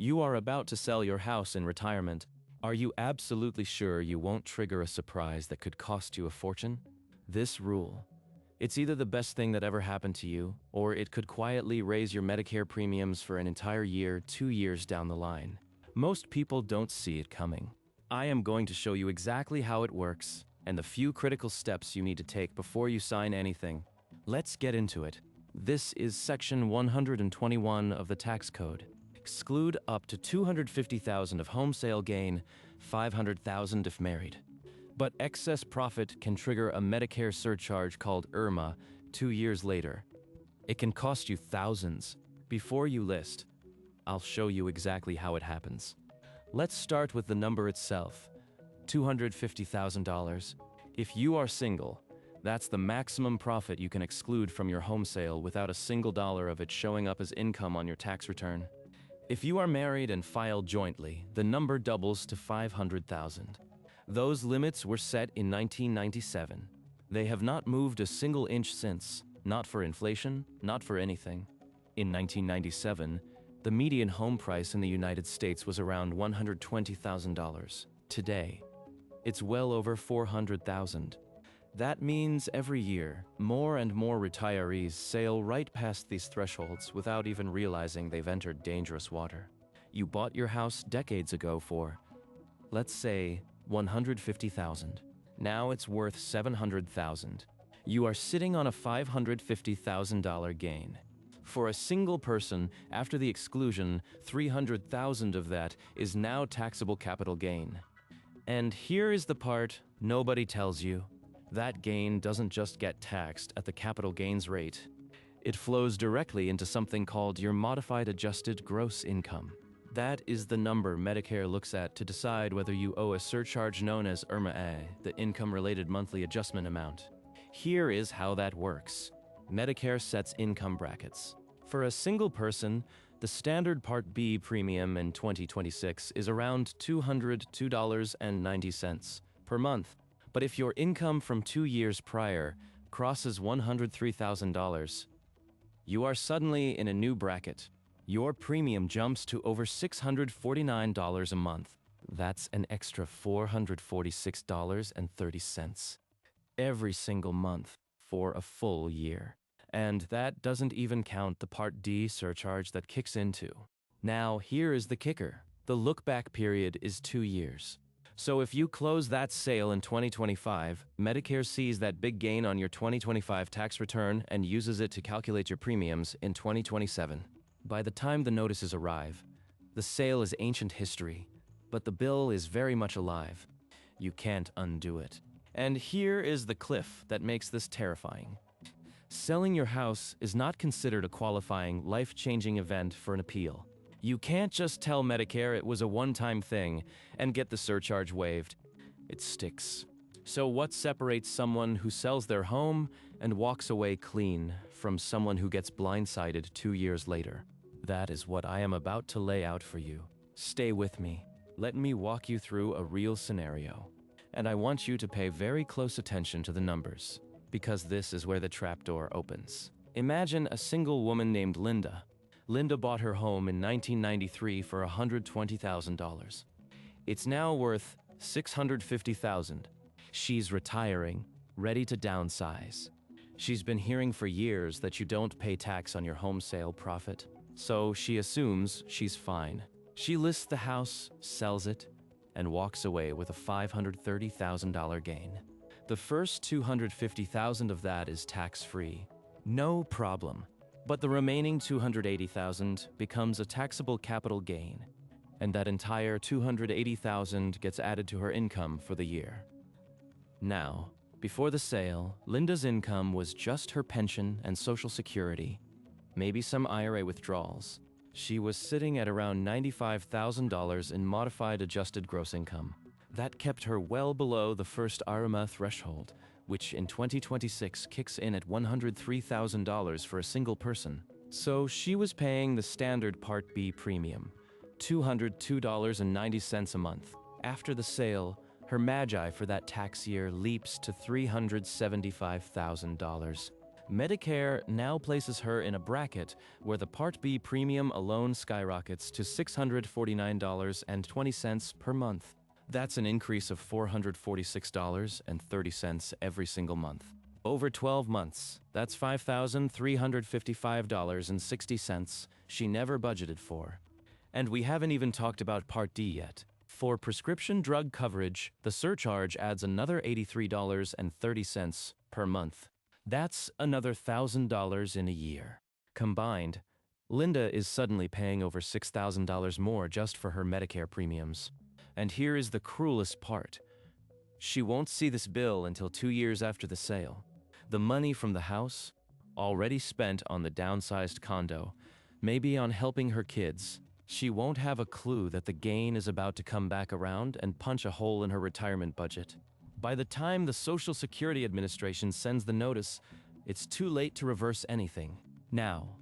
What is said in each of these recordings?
You are about to sell your house in retirement. Are you absolutely sure you won't trigger a surprise that could cost you a fortune? This rule. It's either the best thing that ever happened to you, or it could quietly raise your Medicare premiums for an entire year, 2 years down the line. Most people don't see it coming. I am going to show you exactly how it works and the few critical steps you need to take before you sign anything. Let's get into it. This is Section 121 of the Tax Code. Exclude up to $250,000 of home sale gain, $500,000 if married. But excess profit can trigger a Medicare surcharge called IRMAA 2 years later. It can cost you thousands. Before you list, I'll show you exactly how it happens. Let's start with the number itself, $250,000. If you are single, that's the maximum profit you can exclude from your home sale without a single dollar of it showing up as income on your tax return. If you are married and filed jointly, the number doubles to $500,000. Those limits were set in 1997. They have not moved a single inch since, not for inflation, not for anything. In 1997, the median home price in the United States was around $120,000. Today, it's well over $400,000. That means every year, more and more retirees sail right past these thresholds without even realizing they've entered dangerous water. You bought your house decades ago for, let's say, $150,000. Now it's worth $700,000. You are sitting on a $550,000 gain. For a single person, after the exclusion, $300,000 of that is now taxable capital gain. And here is the part nobody tells you. That gain doesn't just get taxed at the capital gains rate. It flows directly into something called your modified adjusted gross income. That is the number Medicare looks at to decide whether you owe a surcharge known as IRMAA, the income-related monthly adjustment amount. Here is how that works. Medicare sets income brackets. For a single person, the standard Part B premium in 2026 is around $202.90 per month. But if your income from 2 years prior crosses $103,000, you are suddenly in a new bracket. Your premium jumps to over $649 a month. That's an extra $446.30 every single month for a full year. And that doesn't even count the Part D surcharge that kicks into. Now, here is the kicker. The look-back period is 2 years. So if you close that sale in 2025, Medicare sees that big gain on your 2025 tax return and uses it to calculate your premiums in 2027. By the time the notices arrive, the sale is ancient history, but the bill is very much alive. You can't undo it. And here is the cliff that makes this terrifying. Selling your house is not considered a qualifying, life-changing event for an appeal. You can't just tell Medicare it was a one-time thing and get the surcharge waived. It sticks. So what separates someone who sells their home and walks away clean from someone who gets blindsided 2 years later? That is what I am about to lay out for you. Stay with me. Let me walk you through a real scenario. And I want you to pay very close attention to the numbers, because this is where the trapdoor opens. Imagine a single woman named Linda. Linda bought her home in 1993 for $120,000. It's now worth $650,000. She's retiring, ready to downsize. She's been hearing for years that you don't pay tax on your home sale profit, so she assumes she's fine. She lists the house, sells it, and walks away with a $530,000 gain. The first $250,000 of that is tax-free. No problem. But the remaining $280,000 becomes a taxable capital gain, and that entire $280,000 gets added to her income for the year. Now, before the sale, Linda's income was just her pension and Social Security, maybe some IRA withdrawals. She was sitting at around $95,000 in modified adjusted gross income. That kept her well below the first IRMAA threshold, which in 2026 kicks in at $103,000 for a single person. So she was paying the standard Part B premium, $202.90 a month. After the sale, her magi for that tax year leaps to $375,000. Medicare now places her in a bracket where the Part B premium alone skyrockets to $649.20 per month. That's an increase of $446.30 every single month. Over 12 months, that's $5,355.60 she never budgeted for. And we haven't even talked about Part D yet. For prescription drug coverage, the surcharge adds another $83.30 per month. That's another $1,000 in a year. Combined, Linda is suddenly paying over $6,000 more just for her Medicare premiums. And here is the cruelest part. She won't see this bill until 2 years after the sale. The money from the house, already spent on the downsized condo, maybe on helping her kids, she won't have a clue that the gain is about to come back around and punch a hole in her retirement budget. By the time the Social Security Administration sends the notice, it's too late to reverse anything. Now,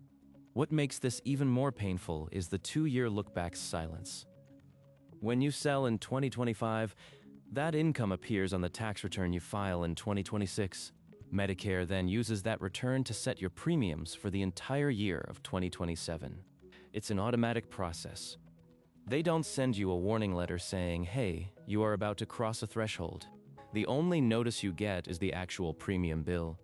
what makes this even more painful is the 2-year look-back silence. When you sell in 2025, that income appears on the tax return you file in 2026. Medicare then uses that return to set your premiums for the entire year of 2027. It's an automatic process. They don't send you a warning letter saying, hey, you are about to cross a threshold. The only notice you get is the actual premium bill,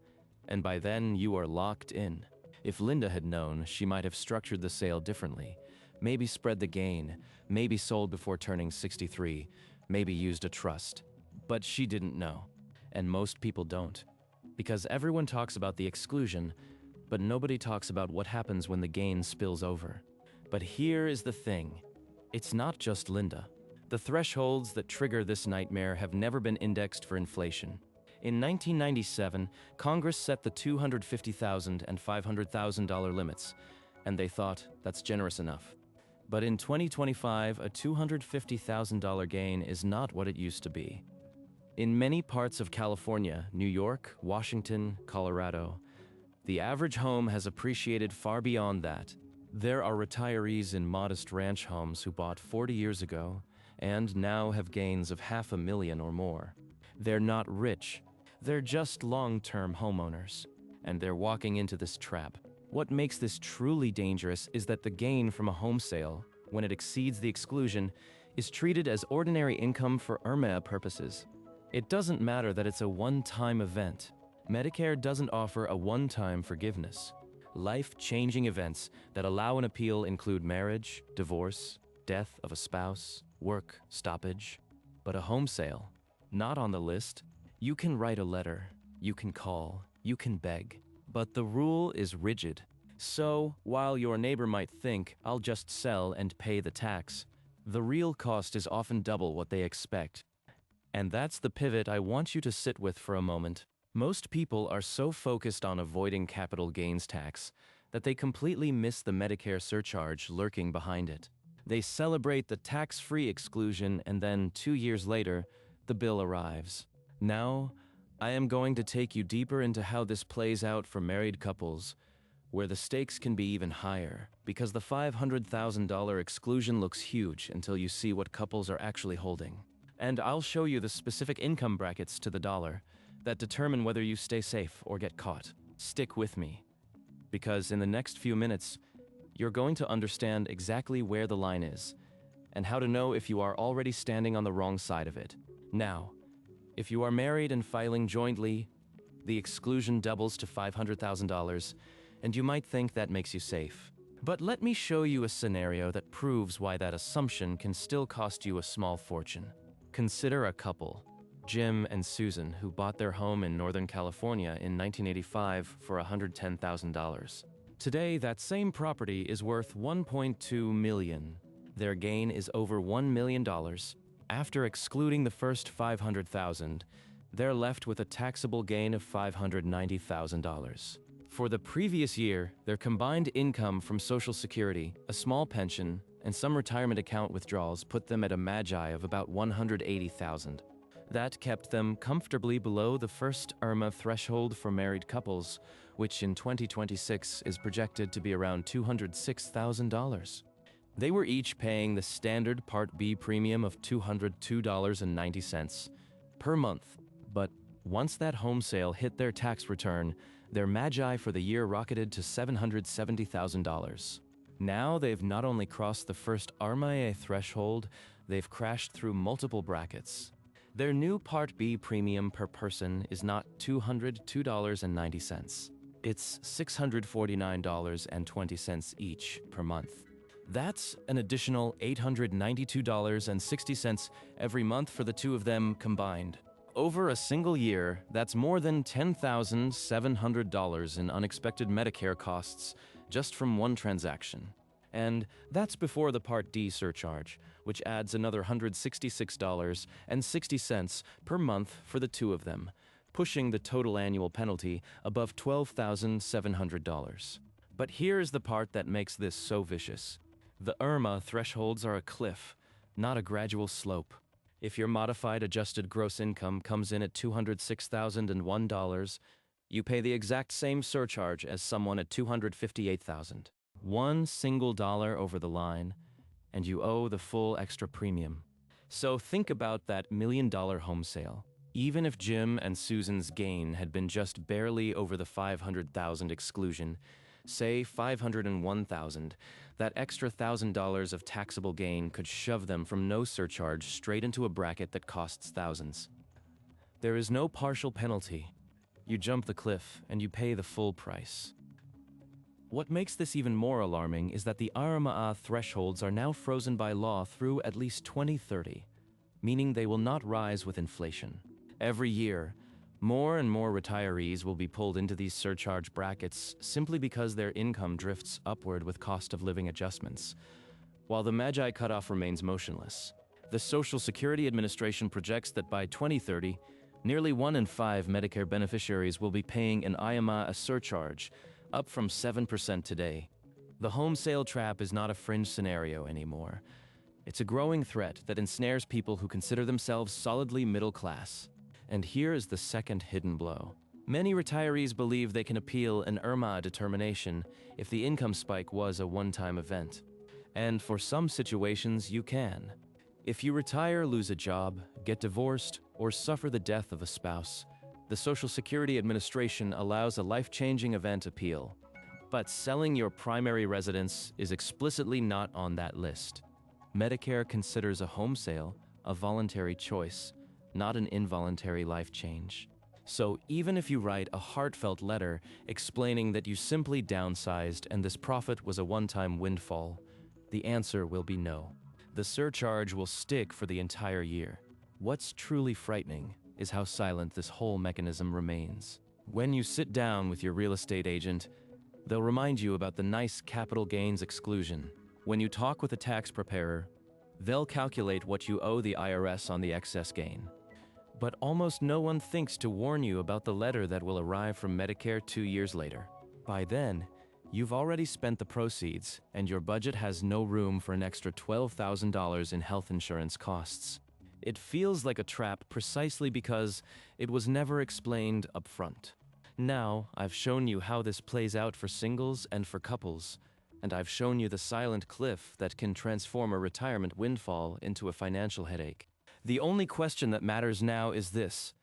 and by then you are locked in. If Linda had known, she might have structured the sale differently. Maybe spread the gain, maybe sold before turning 63, maybe used a trust. But she didn't know, and most people don't. Because everyone talks about the exclusion, but nobody talks about what happens when the gain spills over. But here is the thing. It's not just Linda. The thresholds that trigger this nightmare have never been indexed for inflation. In 1997, Congress set the $250,000 and $500,000 limits, and they thought that's generous enough. But in 2025, a $250,000 gain is not what it used to be. In many parts of California, New York, Washington, Colorado, the average home has appreciated far beyond that. There are retirees in modest ranch homes who bought 40 years ago and now have gains of $500,000 or more. They're not rich, they're just long-term homeowners, and they're walking into this trap. What makes this truly dangerous is that the gain from a home sale, when it exceeds the exclusion, is treated as ordinary income for IRMAA purposes. It doesn't matter that it's a one-time event. Medicare doesn't offer a one-time forgiveness. Life-changing events that allow an appeal include marriage, divorce, death of a spouse, work stoppage. But a home sale, not on the list. You can write a letter, you can call, you can beg, but the rule is rigid. So, while your neighbor might think, I'll just sell and pay the tax, the real cost is often double what they expect. And that's the pivot I want you to sit with for a moment. Most people are so focused on avoiding capital gains tax that they completely miss the Medicare surcharge lurking behind it. They celebrate the tax-free exclusion, and then 2 years later, the bill arrives. Now, I am going to take you deeper into how this plays out for married couples, where the stakes can be even higher, because the $500,000 exclusion looks huge until you see what couples are actually holding. And I'll show you the specific income brackets to the dollar that determine whether you stay safe or get caught. Stick with me, because in the next few minutes, you're going to understand exactly where the line is and how to know if you are already standing on the wrong side of it. Now, if you are married and filing jointly, the exclusion doubles to $500,000, and you might think that makes you safe. But let me show you a scenario that proves why that assumption can still cost you a small fortune. Consider a couple, Jim and Susan, who bought their home in Northern California in 1985 for $110,000. Today, that same property is worth $1.2 million. Their gain is over $1 million. After excluding the first $500,000, they're left with a taxable gain of $590,000. For the previous year, their combined income from Social Security, a small pension, and some retirement account withdrawals put them at a magi of about $180,000. That kept them comfortably below the first IRMAA threshold for married couples, which in 2026 is projected to be around $206,000. They were each paying the standard Part B premium of $202.90 per month. But once that home sale hit their tax return, Their Magi for the year rocketed to $770,000. Now they've not only crossed the first IRMAA threshold, they've crashed through multiple brackets. Their new Part B premium per person is not $202.90. It's $649.20 each per month. That's an additional $892.60 every month for the two of them combined. Over a single year, that's more than $10,700 in unexpected Medicare costs just from one transaction. And that's before the Part D surcharge, which adds another $166.60 per month for the two of them, pushing the total annual penalty above $12,700. But here's the part that makes this so vicious. The IRMAA thresholds are a cliff, not a gradual slope. If your modified adjusted gross income comes in at $206,001, you pay the exact same surcharge as someone at $258,000. One single dollar over the line, and you owe the full extra premium. So think about that $1,000,000 home sale. Even if Jim and Susan's gain had been just barely over the $500,000 exclusion, say $501,000, that extra $1,000 of taxable gain could shove them from no surcharge straight into a bracket that costs thousands. There is no partial penalty. You jump the cliff and you pay the full price. What makes this even more alarming is that the IRMAA thresholds are now frozen by law through at least 2030, meaning they will not rise with inflation. Every year, more and more retirees will be pulled into these surcharge brackets simply because their income drifts upward with cost of living adjustments, while the Magi cutoff remains motionless. The Social Security Administration projects that by 2030, nearly 1 in 5 Medicare beneficiaries will be paying an IRMAA surcharge, up from 7% today. The home sale trap is not a fringe scenario anymore. It's a growing threat that ensnares people who consider themselves solidly middle class. And here is the second hidden blow. Many retirees believe they can appeal an IRMAA determination if the income spike was a one-time event. And for some situations, you can. If you retire, lose a job, get divorced, or suffer the death of a spouse, the Social Security Administration allows a life-changing event appeal. But selling your primary residence is explicitly not on that list. Medicare considers a home sale a voluntary choice, not an involuntary life change. So even if you write a heartfelt letter explaining that you simply downsized and this profit was a one-time windfall, the answer will be no. The surcharge will stick for the entire year. What's truly frightening is how silent this whole mechanism remains. When you sit down with your real estate agent, they'll remind you about the nice capital gains exclusion. When you talk with a tax preparer, they'll calculate what you owe the IRS on the excess gain. But almost no one thinks to warn you about the letter that will arrive from Medicare 2 years later. By then, you've already spent the proceeds, and your budget has no room for an extra $12,000 in health insurance costs. It feels like a trap precisely because it was never explained up front. Now, I've shown you how this plays out for singles and for couples, and I've shown you the silent cliff that can transform a retirement windfall into a financial headache. The only question that matters now is this: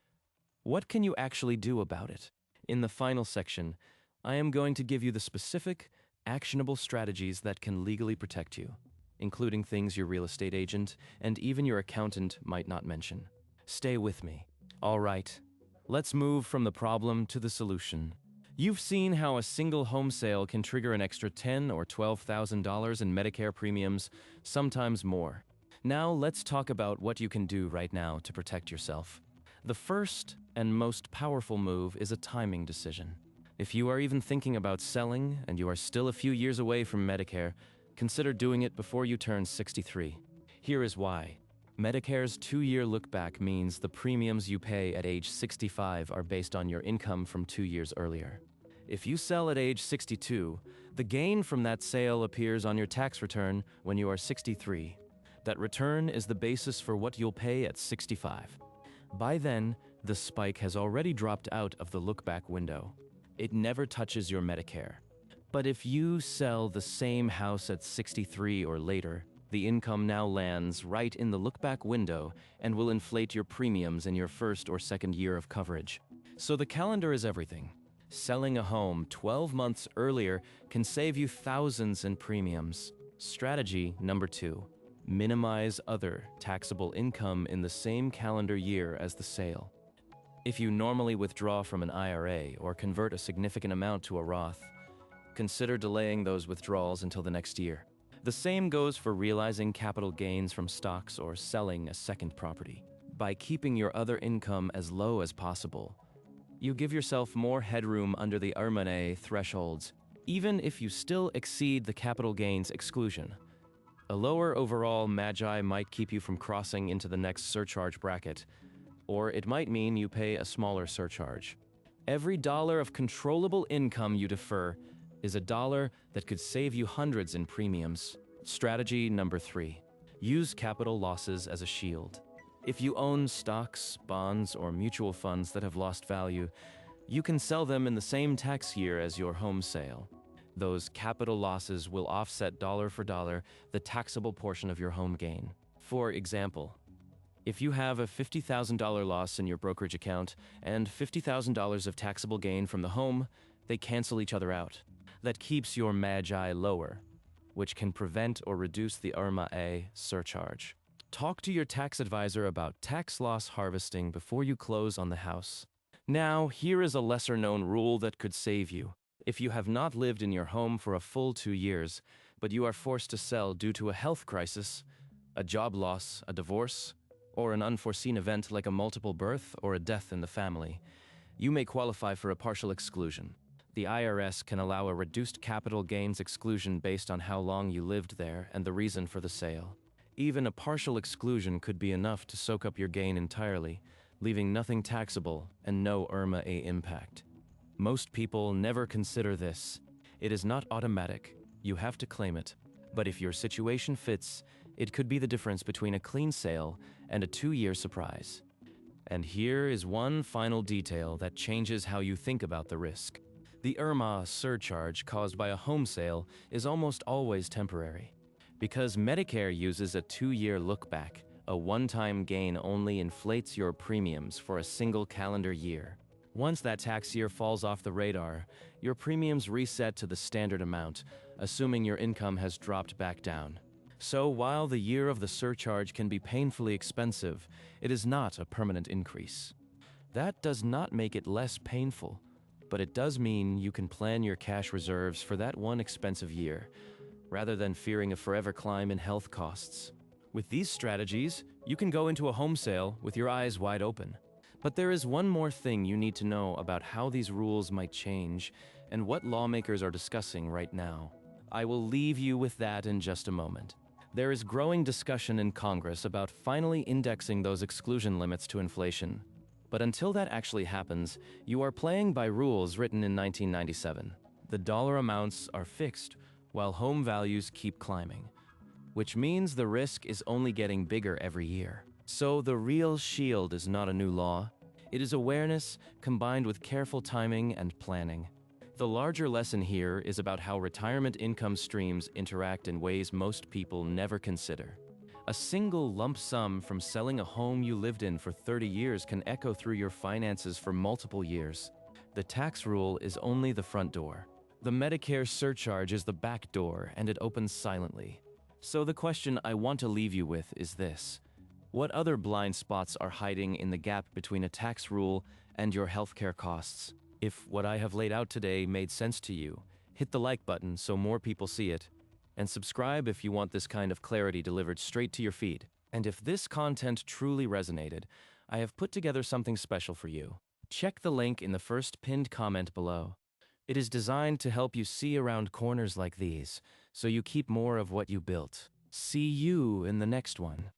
what can you actually do about it? In the final section, I am going to give you the specific, actionable strategies that can legally protect you, including things your real estate agent and even your accountant might not mention. Stay with me. All right, let's move from the problem to the solution. You've seen how a single home sale can trigger an extra $10,000 or $12,000 in Medicare premiums, sometimes more. Now let's talk about what you can do right now to protect yourself. The first and most powerful move is a timing decision. If you are even thinking about selling and you are still a few years away from Medicare, consider doing it before you turn 63. Here is why. Medicare's 2-year look-back means the premiums you pay at age 65 are based on your income from 2 years earlier. If you sell at age 62, the gain from that sale appears on your tax return when you are 63. That return is the basis for what you'll pay at 65. By then, the spike has already dropped out of the look-back window. It never touches your Medicare. But if you sell the same house at 63 or later, the income now lands right in the look-back window and will inflate your premiums in your first or second year of coverage. So the calendar is everything. Selling a home 12 months earlier can save you thousands in premiums. Strategy number 2. Minimize other taxable income in the same calendar year as the sale. If you normally withdraw from an IRA or convert a significant amount to a Roth, consider delaying those withdrawals until the next year. The same goes for realizing capital gains from stocks or selling a second property. By keeping your other income as low as possible, you give yourself more headroom under the IRMAA thresholds, even if you still exceed the capital gains exclusion. A lower overall MAGI might keep you from crossing into the next surcharge bracket, or it might mean you pay a smaller surcharge. Every dollar of controllable income you defer is a dollar that could save you hundreds in premiums. Strategy number 3. Use capital losses as a shield. If you own stocks, bonds, or mutual funds that have lost value, you can sell them in the same tax year as your home sale. Those capital losses will offset dollar for dollar the taxable portion of your home gain. For example, if you have a $50,000 loss in your brokerage account and $50,000 of taxable gain from the home, they cancel each other out. That keeps your MAGI lower, which can prevent or reduce the IRMAA surcharge. Talk to your tax advisor about tax loss harvesting before you close on the house. Now, here is a lesser-known rule that could save you. If you have not lived in your home for a full 2 years, but you are forced to sell due to a health crisis, a job loss, a divorce, or an unforeseen event like a multiple birth or a death in the family, you may qualify for a partial exclusion. The IRS can allow a reduced capital gains exclusion based on how long you lived there and the reason for the sale. Even a partial exclusion could be enough to soak up your gain entirely, leaving nothing taxable and no IRMAA impact. Most people never consider this. It is not automatic. You have to claim it. But if your situation fits, it could be the difference between a clean sale and a 2-year surprise. And here is one final detail that changes how you think about the risk. The IRMAA surcharge caused by a home sale is almost always temporary. Because Medicare uses a 2-year look-back, a one-time gain only inflates your premiums for a single calendar year. Once that tax year falls off the radar, your premiums reset to the standard amount, assuming your income has dropped back down. So while the year of the surcharge can be painfully expensive, it is not a permanent increase. That does not make it less painful, but it does mean you can plan your cash reserves for that one expensive year, rather than fearing a forever climb in health costs. With these strategies, you can go into a home sale with your eyes wide open. But there is one more thing you need to know about how these rules might change and what lawmakers are discussing right now. I will leave you with that in just a moment. There is growing discussion in Congress about finally indexing those exclusion limits to inflation. But until that actually happens, you are playing by rules written in 1997. The dollar amounts are fixed, while home values keep climbing, which means the risk is only getting bigger every year. So the real shield is not a new law. It is awareness combined with careful timing and planning. The larger lesson here is about how retirement income streams interact in ways most people never consider. A single lump sum from selling a home you lived in for 30 years can echo through your finances for multiple years. The tax rule is only the front door. The Medicare surcharge is the back door, and it opens silently. So the question I want to leave you with is this: what other blind spots are hiding in the gap between a tax rule and your healthcare costs? If what I have laid out today made sense to you, hit the like button so more people see it, and subscribe if you want this kind of clarity delivered straight to your feed. And if this content truly resonated, I have put together something special for you. Check the link in the first pinned comment below. It is designed to help you see around corners like these, so you keep more of what you built. See you in the next one.